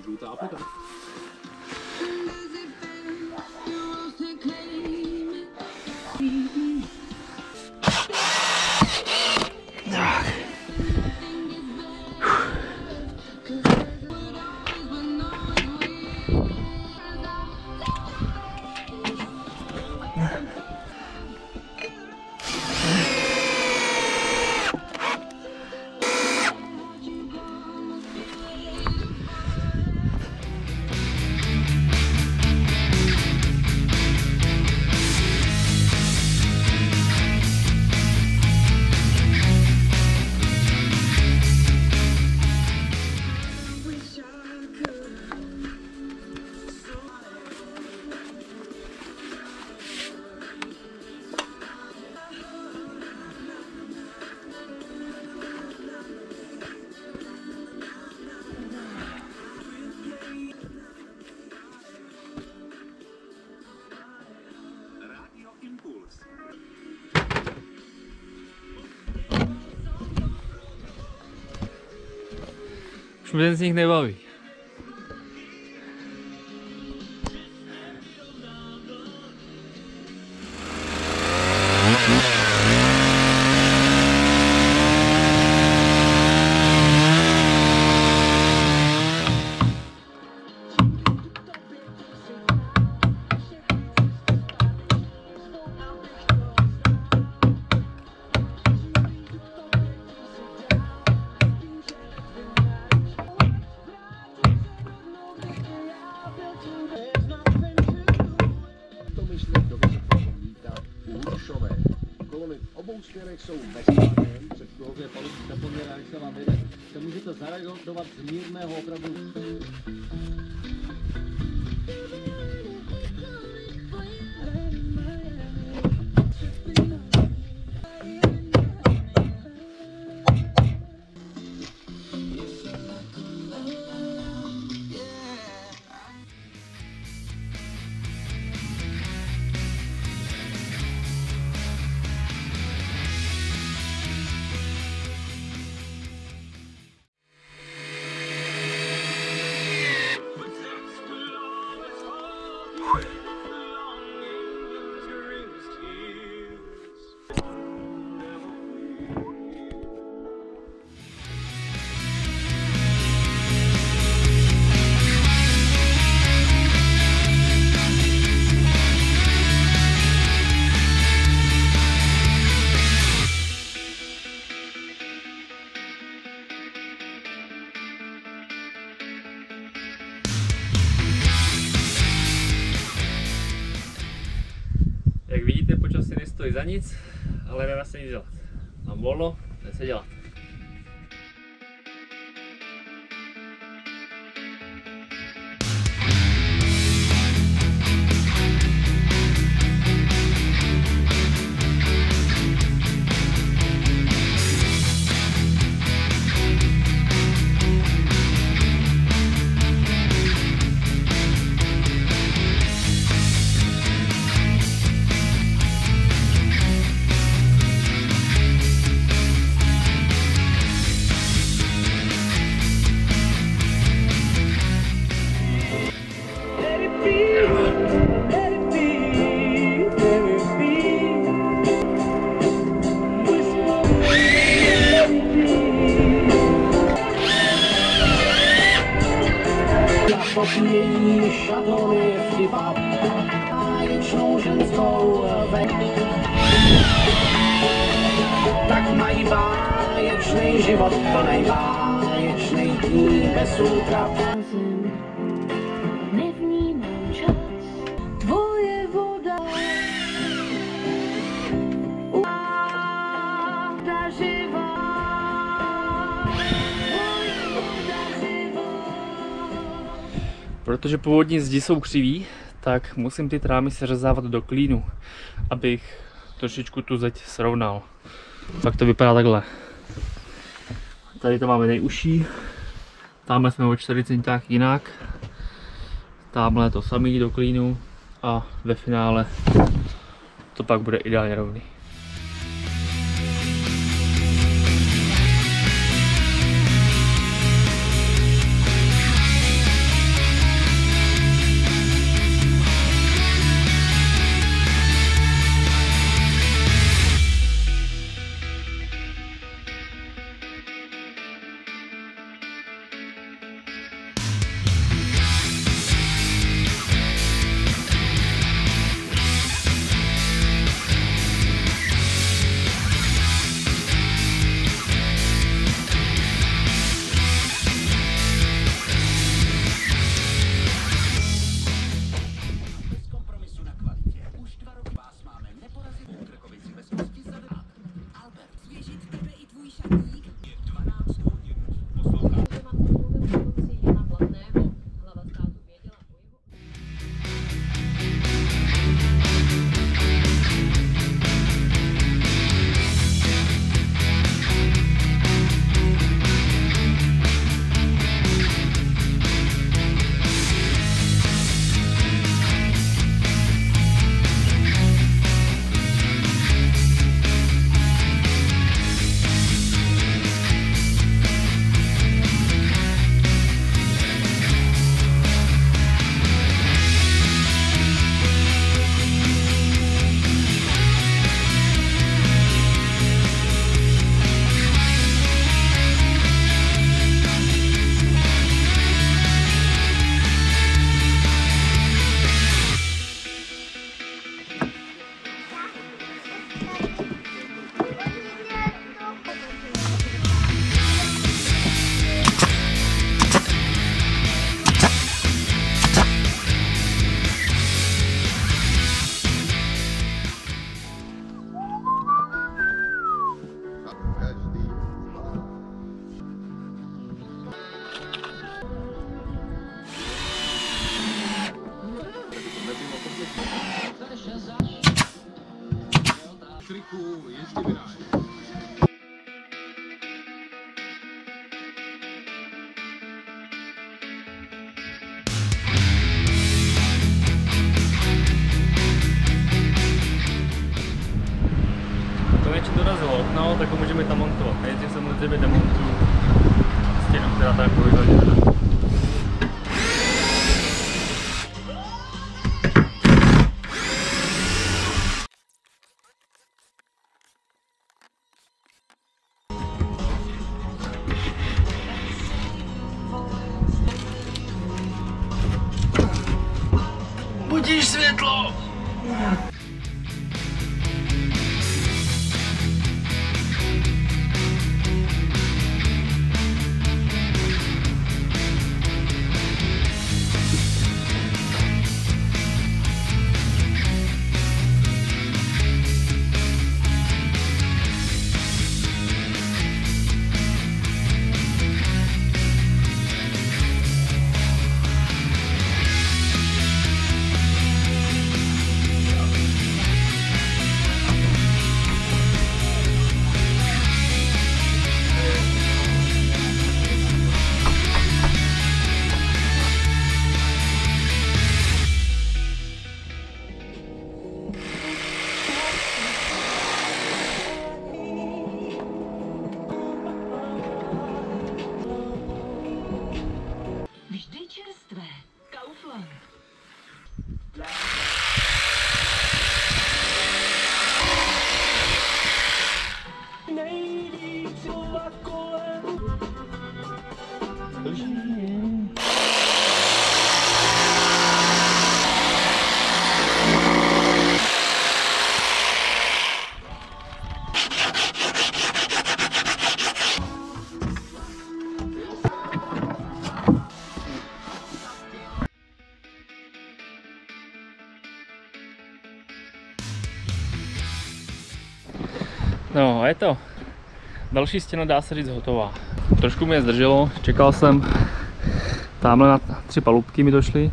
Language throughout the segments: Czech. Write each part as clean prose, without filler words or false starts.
žlutá poda. Už mě ten z nich nebaví. Obou směrech jsou bezplatné, předkolově palubní teploměra, jak se vám jede, se můžete zareagovat z mírného opravdu. Jak vidíte, počasí nestojí za nic, ale nedá se nic dělat. Mám volno, jde se dělat. Popíjí šatony vtipa, báječnou ženskou veď. Tak mají báječný život, plnej báječnej dní bez útrap. Nevnímám čas, tvoje voda, voda živá. Protože původní zdi jsou křiví, tak musím ty trámy seřezávat do klínu, abych trošičku tu zeď srovnal. Tak to vypadá takhle. Tady to máme nejužší, tamhle jsme o 4 cm jinak, tamhle to samý do klínu a ve finále to pak bude ideálně rovný. No, tak ho můžeme tam montovat. Nejdřív samozřejmě demontuju stěnu, která tam bude vyhodněna. Budíš světlo! Vždy čerstvé. Kaufland. No a je to. Další stěna dá se říct hotová. Trošku mě zdrželo, čekal jsem, tamhle na 3 palubky mi došly,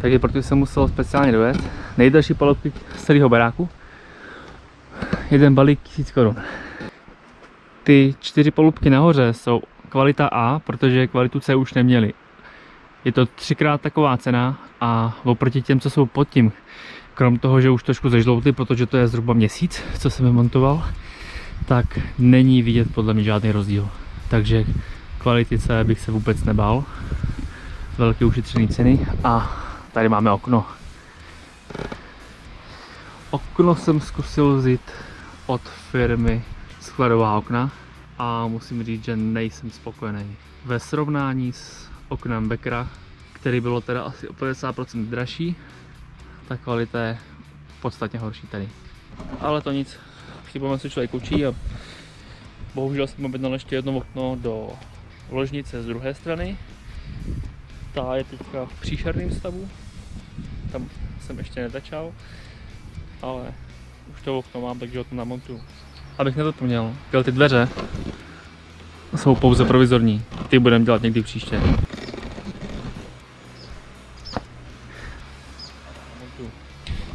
takže proto jsem musel speciálně dojet. Nejdelší palubky z celého baráku. Jeden balík 1000 korun. Ty 4 palubky nahoře jsou kvalita A, protože kvalitu C už neměli. Je to 3krát taková cena a oproti těm, co jsou pod tím, krom toho, že už trošku zežloutly, protože to je zhruba měsíc, co jsem je montoval, tak není vidět podle mě žádný rozdíl. Takže kvality C bych se vůbec nebál. Velké ušetřené ceny a tady máme okno. Okno jsem zkusil vzít od firmy Skladová okna a musím říct, že nejsem spokojený. Ve srovnání s oknem Beckera, který bylo teda asi o 50% dražší, ta kvalita je podstatně horší tady. Ale to nic, chybama se člověk učí a bohužel jsem objednal ještě jedno okno do ložnice z druhé strany. Ta je teďka v příšerném stavu, tam jsem ještě nezačal, ale už to okno mám, takže ho tam namontuju. Abych nezapomněl, ty dveře jsou pouze provizorní, ty budeme dělat někdy příště.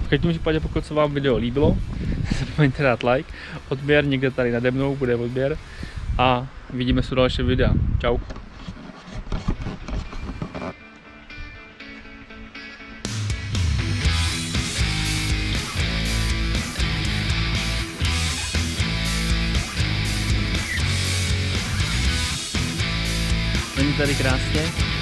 V každém případě, pokud se vám video líbilo, nezapomeňte dát like, odběr někde tady nade mnou bude odběr a vidíme se u dalšího videa. Čau. Není tady krásně?